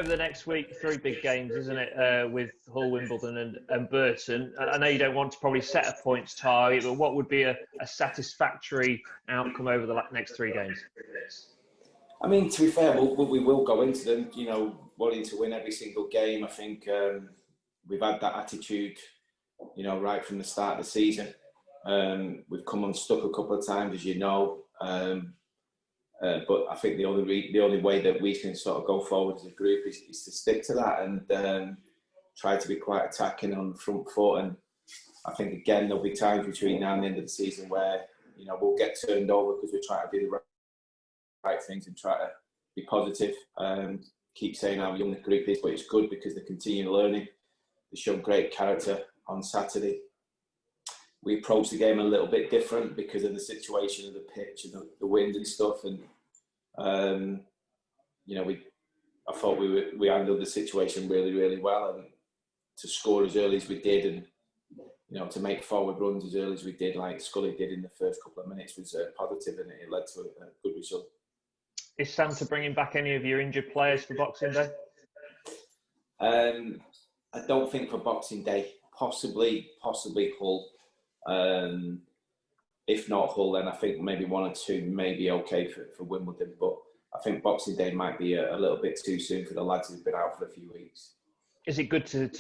over the next week, 3 big games, isn't it, with Hull, Wimbledon and Burton. I know you don't want to probably set a points target, but what would be a satisfactory outcome over the next 3 games? I mean, to be fair, we will go into them, wanting to win every single game. I think we've had that attitude, right from the start of the season. We've come unstuck a couple of times, as you know. But I think the only way that we can sort of go forward as a group is to stick to that and try to be quite attacking on the front foot. And I think, again, there'll be times between now and the end of the season where, we'll get turned over because we're trying to do the right things and try to be positive. Keep saying how young the group is, but it's good because they continue learning. They showed great character on Saturday. We approached the game a little bit different because of the situation of the pitch and the wind and stuff. And I thought we handled the situation really, really well. And to score as early as we did, and to make forward runs as early as we did, like Scully did in the first couple of minutes, was positive, and it led to a good result. Is Santa bringing back any of your injured players for Boxing Day? I don't think for Boxing Day. Possibly Hull. If not Hull, then I think maybe 1 or 2 may be okay for Wimbledon. But I think Boxing Day might be a little bit too soon for the lads who've been out for a few weeks. Is it good to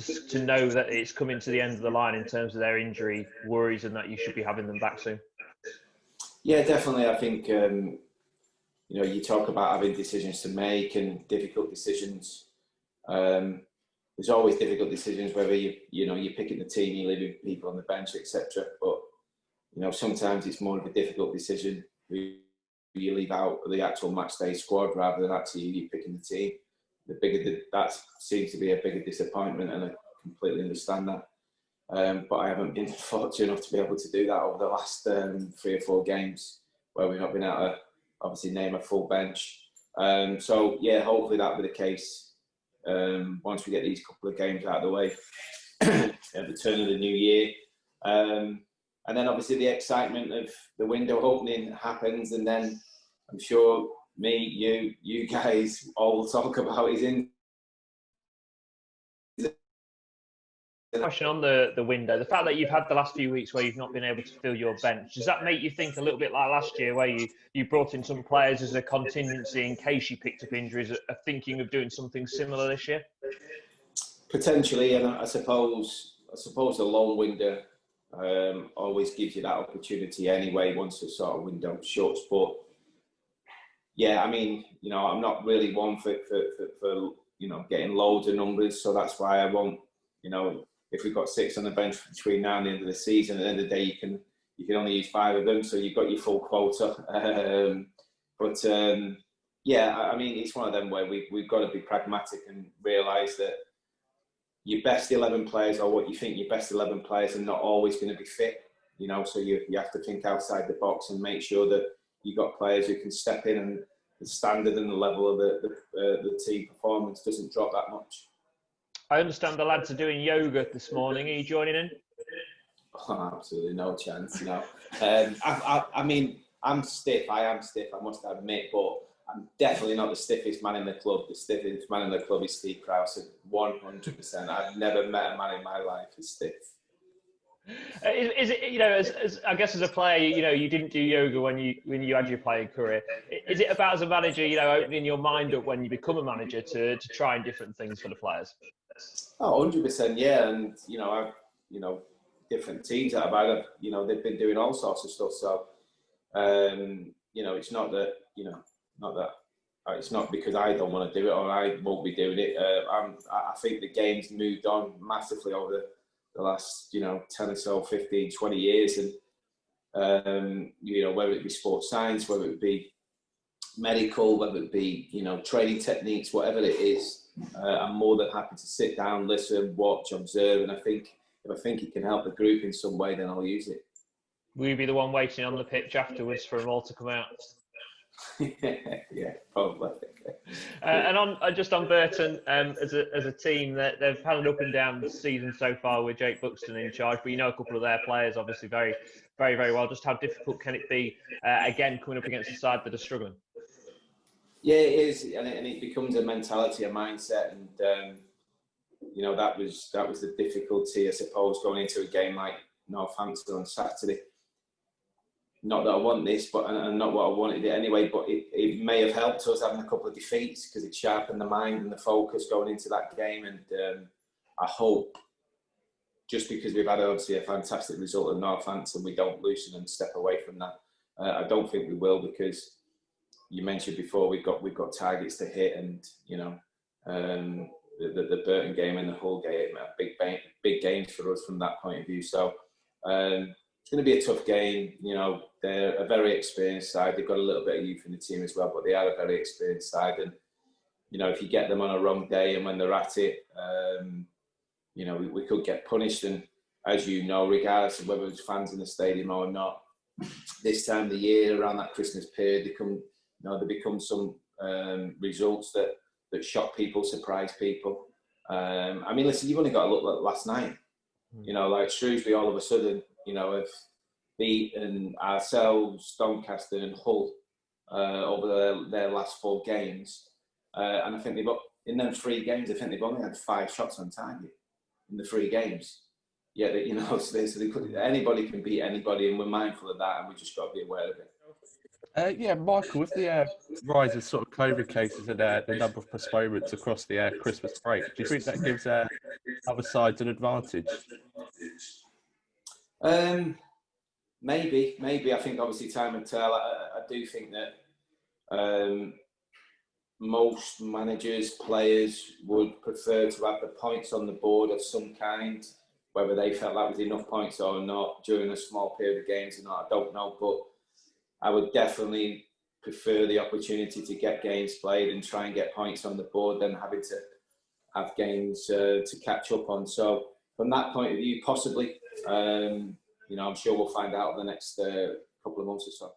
know that it's coming to the end of the line in terms of their injury worries and that you should be having them back soon? Yeah, definitely. I think, you talk about having decisions to make and difficult decisions. There's always difficult decisions, whether you're picking the team, you're leaving people on the bench, etc. But sometimes it's more of a difficult decision who you leave out of the actual match day squad rather than actually you picking the team. That seems to be a bigger disappointment, and I completely understand that. But I haven't been fortunate enough to be able to do that over the last 3 or 4 games where we've not been able to obviously name a full bench. So yeah, hopefully that'll be the case. Once we get these couple of games out of the way at the turn of the new year. And then obviously the excitement of the window opening happens, and then I'm sure me, you guys all will talk about his in. Question on the window, the fact that you've had the last few weeks where you've not been able to fill your bench, does that make you think a little bit like last year where you brought in some players as a contingency in case you picked up injuries, are thinking of doing something similar this year? Potentially, and I suppose the long window always gives you that opportunity anyway once the sort of window shuts. But yeah, I mean, I'm not really one for getting loads of numbers, so that's why I won't, if we've got 6 on the bench between now and the end of the season, at the end of the day you can only use 5 of them, so you've got your full quota. Yeah, I mean, it's one of them where we've got to be pragmatic and realise that your best 11 players, or what you think your best 11 players, are not always going to be fit. So you have to think outside the box and make sure that you've got players who can step in, and the standard and the level of the team performance doesn't drop that much. I understand the lads are doing yoga this morning. Are you joining in? Oh, absolutely no chance. I mean, I'm stiff. I am stiff, I must admit, but I'm definitely not the stiffest man in the club. The stiffest man in the club is Steve Krause, 100%. I've never met a man in my life who's stiff. Is it, I guess as a player, you didn't do yoga when you had your playing career. Is it about, as a manager, opening your mind up when you become a manager to trying different things for the players? Oh, 100%, yeah. And, I've, different teams that I've had, they've been doing all sorts of stuff. So, it's not that, it's not because I don't want to do it or I won't be doing it. I think the game's moved on massively over the last, 10 or so, 15, 20 years. And, whether it be sports science, whether it be medical, whether it be, training techniques, whatever it is, I'm more than happy to sit down, listen, watch, observe. And I think if I think it can help the group in some way, then I'll use it. Will you be the one waiting on the pitch afterwards for them all to come out? Yeah, probably. And on Burton, as a team, they've had an up and down season so far with Jake Buxton in charge, but a couple of their players obviously very, very, very well. Just how difficult can it be again coming up against a side that are struggling? Yeah, it is, and it becomes a mentality, a mindset, and you know, that was the difficulty, I suppose, going into a game like Northampton on Saturday. Not that I want this, but and not what I wanted it anyway. But it may have helped us having a couple of defeats because it sharpened the mind and the focus going into that game. And I hope, just because we've had obviously a fantastic result at Northampton, we don't loosen and step away from that. I don't think we will, because you mentioned before we've got targets to hit, and you know, the Burton game and the Hull game are big games for us from that point of view. So it's going to be a tough game. You know, they're a very experienced side. They've got a little bit of youth in the team as well, but they are a very experienced side. And you know, if you get them on a wrong day and when they're at it, you know, we could get punished. And as you know, regardless of whether it's fans in the stadium or not, this time of the year, around that Christmas period, there become some results that shock people, surprise people. I mean, listen, you've only got to look at last night. You know, like Shrewsbury all of a sudden, you know, have beaten ourselves, Doncaster and Hull over their last 4 games. And I think in them 3 games, I think they've only had 5 shots on target in the 3 games. Yeah, you know, anybody can beat anybody, and we're mindful of that, and we just got to be aware of it. Yeah, Michael, with the rise of sort of COVID cases and the number of postponements across the Christmas break, do you think that gives other sides an advantage? Maybe. I think obviously time will tell. I do think that most managers, players would prefer to have the points on the board of some kind. Whether they felt that was enough points or not during a small period of games or not, I don't know. But I would definitely prefer the opportunity to get games played and try and get points on the board than having to have games to catch up on. So from that point of view, possibly, you know, I'm sure we'll find out in the next couple of months or so.